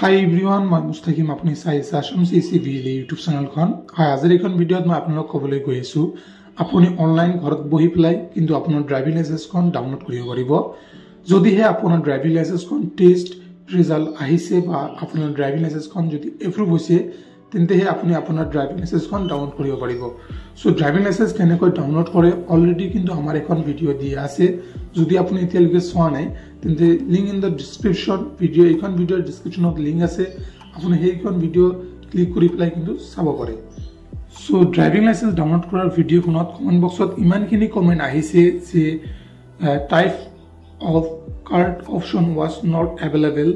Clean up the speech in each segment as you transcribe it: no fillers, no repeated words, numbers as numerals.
Hi everyone, মই মুস্তাকিম আপুনি চাইছে আসাম CCVL ইউটিউব চেনেলখন। হয় আজিৰ এইখন ভিডিঅ'ত মই আপোনালোকক ক'বলৈ গৈ আছো আপুনি অনলাইন ঘৰত বহি পেলাই কিন্তু আপোনাৰ ড্ৰাইভিং লাইসেন্সখন ডাউনলোড কৰিব পাৰিব। যদিহে আপোনাৰ ড্ৰাইভিং লাইসেন্সখন টেষ্ট ৰিজাল্ট আহিছে বা আপোনাৰ ড্ৰাইভিং লাইসেন্সখন যদি এপ্ৰুভ হৈছে তেন্তেহে আপুনি আপোনাৰ ড্ৰাইভিং লাইসেন্সখন ডাউনলোড কৰিব পাৰিব। সো ড্ৰাইভিং লাইসেন্স কেনেকৈ ডাউনলোড কৰে অলৰেডি কিন্তু আমাৰ এখন ভিডিঅ' দিয়া আছে। যদি আপুনি এতিয়ালৈকে চোৱা নাই তেন্তে লিংক ইন দ্য ডিসক্ৰিপশন ভিডিও এইখন ভিডিওৰ ডিসক্ৰিপশনত লিংক আছে আপুনি সেইখন ভিডিও ক্লিক কৰি পেলাই কিন্তু চাব পাৰে। সো ড্ৰাইভিং লাইসেন্স ডাউনলোড কৰাৰ ভিডিওখনত কমেন্ট বক্সত ইমানখিনি কমেন্ট আহিছে যে type of card option was not available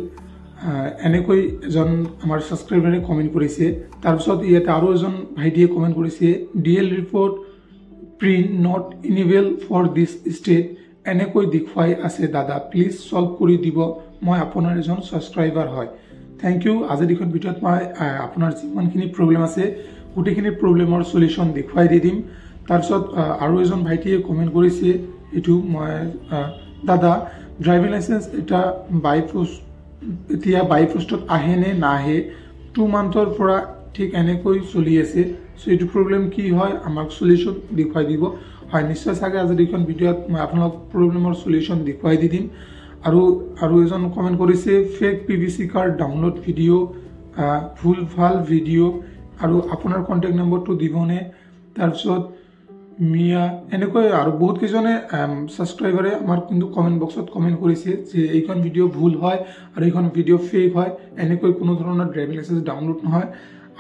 এনেকৈ এজন আমাৰ সাবস্ক্ৰাইবাৰে কমেন্ট কৰিছে। তাৰ পিছত ইয়াতে আৰু এজন ভাইটিয়ে কমেন্ট কৰিছে DL report print not enable for this state এনেকৈ দেখুৱাই আছে দাদা প্লিজ সলভ কৰি দিব মই আপোনাৰ এজন সাবস্ক্ৰাইবাৰ হয়। Thank you. আজিৰ এইখন ভিডিঅ'ত মই আপোনাৰ যিমানখিনি প্ৰবলেম আছে গোটেইখিনি প্ৰবলেমৰ সলিউশন দেখুৱাই দি দিম। তাৰ পিছত আৰু এজন ভাইটিয়ে কমেন্ট কৰিছে এটো মই দাদা ড্ৰাইভিং লাইসেন্স এটা বাই পোষ্টত আহে নে নাহে 2 মান্থৰ পৰা ঠিক এনেকৈ চলি আছে। সো এটো প্ৰবলেম কি হয় আমাক সলিউশন দেখুৱাই দিব। হয় নিশ্চয় চাগে আজি এইখন ভিডিঅ'ত মই আপোনালোক প্ৰবলেমৰ সলিউশন দেখুৱাই দি দিম। আৰু এজন কমেন্ট কৰিছে fake PVC card download video ভুলভাল ভিডিও আৰু আপোনাৰ কন্টাক্ট নম্বৰটো দিবনে। তাৰ পিছত মিয়া এনেকৈ আৰু বহুত কেজনে সাবস্ক্ৰাইবাৰে আমাৰ কিন্তু কমেন্ট বক্সত কমেন্ট কৰিছে যে এইখন ভিডিও ভুল হয় আৰু এইখন ভিডিও ফেক হয় এনেকৈ কোনো ধৰণৰ ড্ৰাইভিং লাইসেন্স ডাউনলোড নহয়।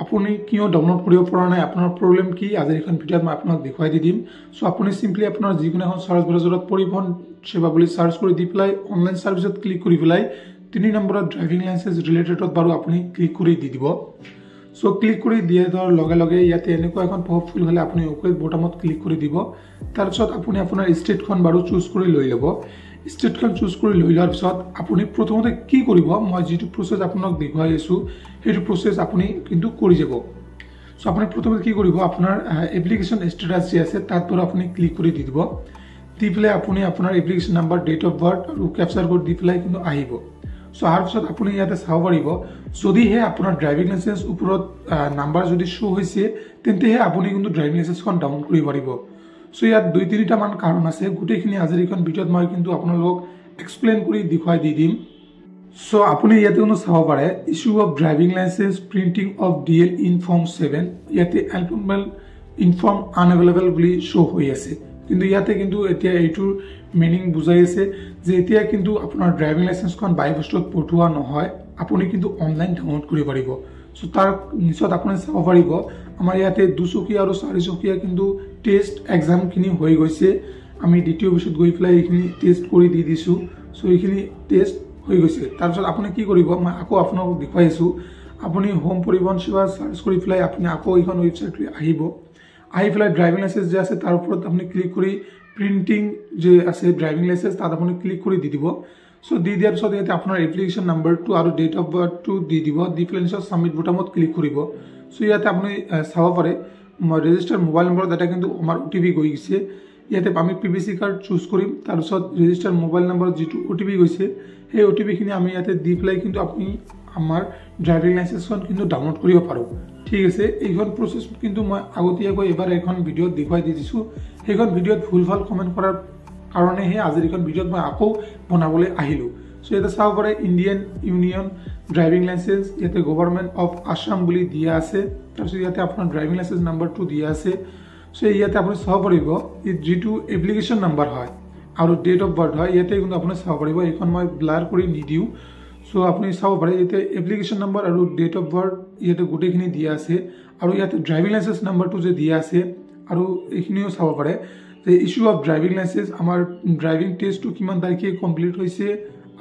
আপুনি কিয় ডাউনলোড কৰিব পৰা নাই আপোনাৰ প্ৰবলেম কি আজিৰ এইখন ভিডিঅ'ত মই আপোনাক দেখুৱাই দি দিম। সো আপুনি সিম্পলি আপোনাৰ যিকোনো এখন সাৰ্চ ব্ৰাউজাৰত পৰিবহন সেৱা বুলি সাৰ্চ কৰি দি পেলাই অনলাইন সাৰ্ভিসত ক্লিক কৰি পেলাই 3 নম্বৰত ড্ৰাইভিং লাইসেন্স ৰিলেটেডত বাৰু আপুনি ক্লিক কৰি দি দিব। সো ক্লিক কৰি দিয়া দৰ লগে লগে ইয়াতে এনেকুৱা এখন পপ ফুল হলে আপুনি ওকে বটমত ক্লিক কৰি দিব। তাৰ পিছত আপুনি আপোনাৰ ষ্টেটখন বাৰু চুজ কৰি লৈ ল'ব। ষ্টেটখন চুজ কৰি লৈ লোৱাৰ পিছত আপুনি প্ৰথমতে কি কৰিব মই যেটো প্ৰসেস আপোনাক দেখুৱাই আছো সেইটো প্ৰসেস আপুনি কিন্তু কৰি যাব। সো আপুনি প্ৰথমতে কি কৰিব আপোনাৰ এপ্লিকেশন ষ্টেটাস যে আছে তাত পৰা আপুনি ক্লিক কৰি দি দিব। দি পেলাই আপুনি আপোনাৰ application number date of birth আৰু ক্যাপচাৰ কোড দি পেলাই কিন্তু আহিব। সো আহাৰ পিছত আপুনি ইয়াতে চাব পাৰিব যদিহে আপোনাৰ ড্ৰাইভিং লাইসেন্স ওপৰত নাম্বাৰ যদি শো হৈছে তেন্তেহে আপুনি কিন্তু ড্ৰাইভিং লাইসেন্সখন ডাউনলোড কৰিব পাৰিব। সো ইয়াত 2-3টা মান কাৰণ আছে গোটেইখিনি আজিৰ এইখন ভিডিঅ'ত মই কিন্তু আপোনালোকক এক্সপ্লেইন কৰি দেখুৱাই দি দিম। সো আপুনি ইয়াতে কোনো চাব পাৰে issue of driving licence printing of DL in form 7 ইয়াতে এলপমেন্ট ইনফৰ্ম আনএভেলেবল বুলি শো হৈ আছে। কিন্তু ইয়াতে কিন্তু এতিয়া এইটোৰ মিনিং বুজাই আছে যে এতিয়া কিন্তু আপোনাৰ ড্ৰাইভিং লাইসেন্সখন বাই পোষ্টত পঠোৱা নহয় আপুনি কিন্তু অনলাইন ডাউনলোড কৰিব পাৰিব। সো তাৰ নিচত আপুনি চাব পাৰিব আমাৰ ইয়াতে 2 চকীয়া আৰু 4 চকীয়া কিন্তু টেষ্ট এক্সাম খিনি হৈ গৈছে। আমি দ্বিতীয় বছৰত গৈ পেলাই এইখিনি টেষ্ট কৰি দি দিছো। সো এইখিনি টেষ্ট হৈ গৈছে। তাৰ পিছত আপুনি কি কৰিব মই আকৌ আপোনাক দেখুৱাই আছো আপুনি হোম পৰিবহন সেৱা সাৰ্চ কৰি পেলাই আপুনি আকৌ এইখন ওয়েবসাইটলৈ আহিব। আহি পেলাই ড্ৰাইভিং লাইসেন্স যে আছে তাৰ ওপৰত আপুনি ক্লিক কৰি প্ৰিন্টিং যে আছে ড্ৰাইভিং লাইসেন্স তাত আপুনি ক্লিক কৰি দি দিব। সো দি দিয়াৰ পিছত ইয়াতে আপোনাৰ এপ্লিকেশন নাম্বাৰটো আৰু ডেট অফ বাৰ্থটো দি দিব। দি পেলাই নিশ্চয় সাবমিট বটমত ক্লিক কৰিব। সো ইয়াতে আপুনি চাব পাৰে মই ৰেজিষ্টাৰ মোবাইল নম্বৰত এটা কিন্তু আমাৰ ওটিপি গৈ গৈছে। ইয়াতে আমি পিভিসি কাৰ্ড চুজ কৰিম তাৰ পিছত ৰেজিষ্টাৰ মোবাইল নম্বৰত যেটো ওটিপি গৈছে সেই ওটিপি খিনি আমি ইয়াতে দি পেলাই কিন্তু আপুনি আমাৰ ড্ৰাইভিং লাইসেন্সখন কিন্তু ডাউনলোড কৰিব পাৰো। ঠিক আছে এইখন প্ৰসেস কিন্তু মই আগতীয়াকৈ এবাৰ এখন ভিডিঅ'ত দেখুৱাই দি দিছো। সেইখন ভিডিঅ'ত ভুলভাল কমেন্ট কৰাৰ কাৰণে হে আজিৰ এইখন ভিডিঅ'ত মই আকৌ বনাবলৈ আহিলো। সো এটা চাব পাৰে ইণ্ডিয়ান ইউনিয়ন ড্ৰাইভিং লাইসেন্স ইয়াতে গভৰ্ণমেণ্ট অফ আসাম বুলি দিয়া আছে। তাৰপিছত ইয়াতে আপোনাৰ ড্ৰাইভিং লাইসেন্স নাম্বাৰটো দিয়া আছে। সো ইয়াতে আপুনি চাব পাৰিব যেটো এপ্লিকেশন নাম্বাৰ হয় আৰু ডেট অফ বাৰ্থ হয় ইয়াতে কিন্তু আপুনি চাব পাৰিব এইখন মই ব্লাৰ কৰি নিদিও। সো আপুনি চাব পাৰে ইয়াতে এপ্লিকেশন নাম্বাৰ আৰু ডেট অফ বাৰ্থ ইয়াতে গোটেইখিনি দিয়া আছে আৰু ইয়াতে ড্ৰাইভিং লাইসেন্স নাম্বাৰটো যে দিয়া আছে আৰু এইখিনিও চাব পাৰে যে ইস্যু অফ ড্ৰাইভিং লাইসেন্স আমাৰ ড্ৰাইভিং টেষ্টটো কিমান তাৰিখে কমপ্লিট হৈছে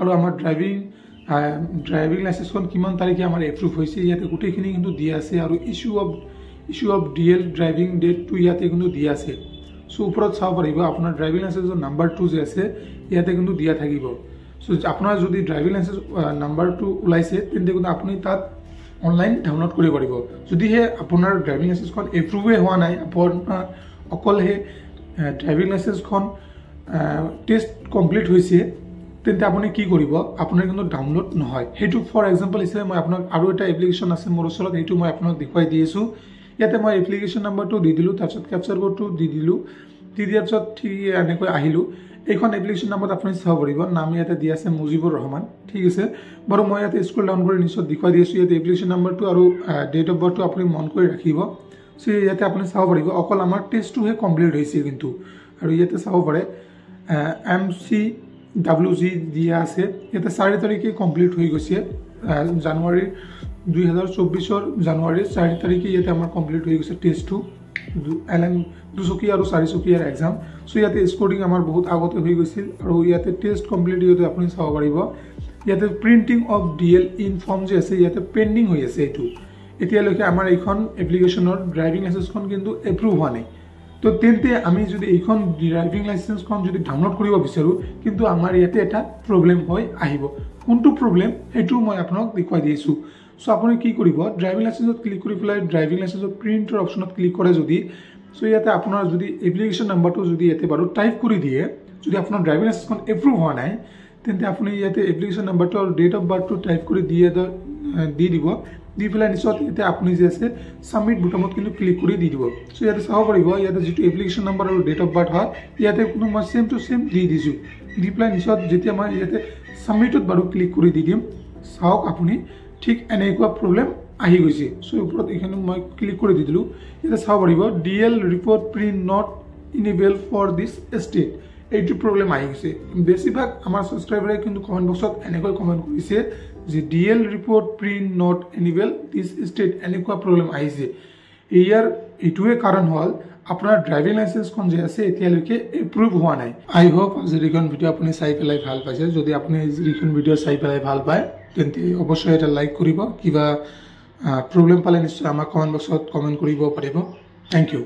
আৰু আমাৰ ড্ৰাইভিং লাইসেন্সখন কিমান তাৰিখে আমাৰ এপ্ৰুভ হৈছে ইয়াতে গোটেইখিনি কিন্তু দিয়া আছে আৰু ইস্যু অফ ডিএল ড্ৰাইভিং ডেটটো ইয়াতে কিন্তু দিয়া আছে। সো ওপৰত চাব পাৰিব আপোনাৰ ড্ৰাইভিং লাইসেন্সৰ নাম্বাৰটো যে আছে ইয়াতে কিন্তু দিয়া থাকিব। সো আপোনাৰ যদি ড্ৰাইভিং লাইসেন্স নাম্বাৰটো ওলাইছে তেন্তে কিন্তু আপুনি তাত অনলাইন ডাউনলোড কৰিব পাৰিব। যদিহে আপোনাৰ ড্ৰাইভিং লাইসেন্সখন এপ্ৰুভে হোৱা নাই আপোনাৰ অকল হে ড্ৰাইভিং লাইসেন্সখন টেষ্ট কমপ্লিট হৈছে তেন্তে আপুনি কি কৰিব আপোনাৰ কিন্তু ডাউনলোড নহয় হেতু ফৰ এক্সাম্পল হিচাপে মই আপোনাক আৰু এটা এপ্লিকেশ্যন আছে মোৰ ওচৰত হেতু মই আপোনাক দেখুৱাই দি আছো ইয়াতে মই এপ্লিকেশ্যন নাম্বাৰটো দি দিলো তাৰপিছত ক্যাপচাৰ কোডটো দি দিলো দি দিয়াৰ পিছত ঠিক এনেকৈ আহিলো এইখন এপ্লিকেশ্যন নাম্বাৰত আপুনি চাব পাৰিব নাম ইয়াতে দি আছে মুজিবুৰ ৰহমান ঠিক আছে বাৰু মই ইয়াতে স্ক্ৰল ডাউন কৰি নিশ্চয় দেখুৱাই দি আছো ইয়াতে এপ্লিকেশ্যন নাম্বাৰটো আৰু ডেট অফ বাৰ্থটো আপুনি মন কৰি ৰাখিব সো ইয়াতে আপুনি চাব পাৰিব অকল আমাৰ টেষ্টটোহে কমপ্লিট হৈছে কিন্তু আৰু ইয়াতে চাব পাৰে MCWG দিয়া আছে ইয়াতে 4 তাৰিখে কমপ্লিট হৈ গৈছে জানুৱাৰী 2024 জানুৱাৰী 4 তাৰিখে ইয়াতে আমাৰ কমপ্লিট হৈ গৈছে টেষ্টটো LM 2 আৰু 4 চকীয়াৰ এক্সাম সো ইয়াতে স্কোৰিং আমাৰ বহুত আগতে হৈ গৈছিল আৰু ইয়াতে টেষ্ট কমপ্লিট হ'তে আপুনি চাব পাৰিব ইয়াতে printing of DL in form যে আছে ইয়াতে পেন্ডিং হৈ আছে এটো এতিয়ালৈকে আমাৰ এইখন এপ্লিকেশনৰ ড্ৰাইভিং লাইসেন্সখন কিন্তু এপ্ৰুভ হোৱা নাই তো তেন্তে আমি যদি এইখন ড্ৰাইভিং লাইসেন্সখন যদি ডাউনলোড কৰিব বিচাৰো কিন্তু আমাৰ ইয়াতে এটা প্ৰবলেম হৈ আহিব কোনটো প্ৰবলেম হেতু মই আপোনাক দেখুৱাই দিছো সো আপুনি কি কৰিব ড্ৰাইভিং লাইসেন্সত ক্লিক কৰি পেলাই ড্ৰাইভিং লাইসেন্সৰ প্ৰিন্টৰ অপচনত ক্লিক কৰে যদি সো ইয়াতে আপোনাৰ যদি এপ্লিকেশন নাম্বাৰটো যদি ইয়াতে বাৰু টাইপ কৰি দিয়ে যদি আপোনাৰ ড্ৰাইভিং লাইসেন্সখন এপ্ৰুভ হোৱা নাই তেন্তে আপুনি ইয়াতে এপ্লিকেশন নাম্বাৰটো আৰু ডেট অফ বাৰ্থটো টাইপ কৰি দি দিব দি পেলাই নিশ্চয় ইয়াতে আপুনি যে আছে সাবমিট বুটামত কিন্তু ক্লিক কৰি দি দিব সো ইয়াতে চাব পাৰিব ইয়াতে যেটো এপ্লিকেশন নাম্বাৰ আৰু ডেট অফ বাৰ্থ হয় ইয়াতে কোনো মই সেম টু সেম দি দিছো দি পেলাই নিশ্চয় যেতিয়া মই ইয়াতে সাবমিটত বাৰু ক্লিক কৰি দি দিম চাওক আপুনি ঠিক এনেকুৱা প্ৰবলেম আহি গৈছে সো ওপৰত এখানে মই ক্লিক কৰি দি দিলো ইয়াতে চাব পাৰিব DL report print not enable for this state এইটো প্ৰবলেম আহি গৈছে বেছিভাগ আমাৰ সাবস্ক্ৰাইবাৰে কিন্তু কমেন্ট বক্সত এনেকৈ কমেন্ট কৰিছে যে DL report print not enable this state এনেকুৱা প্ৰবলেম আহিছে ইয়াৰ এইটোৱে কাৰণ হল আপোনাৰ ড্ৰাইভিং লাইসেন্সখন যে আছে এতিয়ালৈকে এপ্ৰুভ হোৱা নাই আই হোপ আজিৰ এইখন ভিডিও আপুনি চাই পেলাই ভাল পাইছে যদি আপুনি এইখন ভিডিও চাই পেলাই ভাল পায় তেন্তে অৱশ্যই এটা লাইক কৰিব কিবা প্ৰবলেম পালে নিশ্চয় আমাৰ কমেন্ট বক্সত কমেন্ট কৰিব পাৰিব থ্যাংক ইউ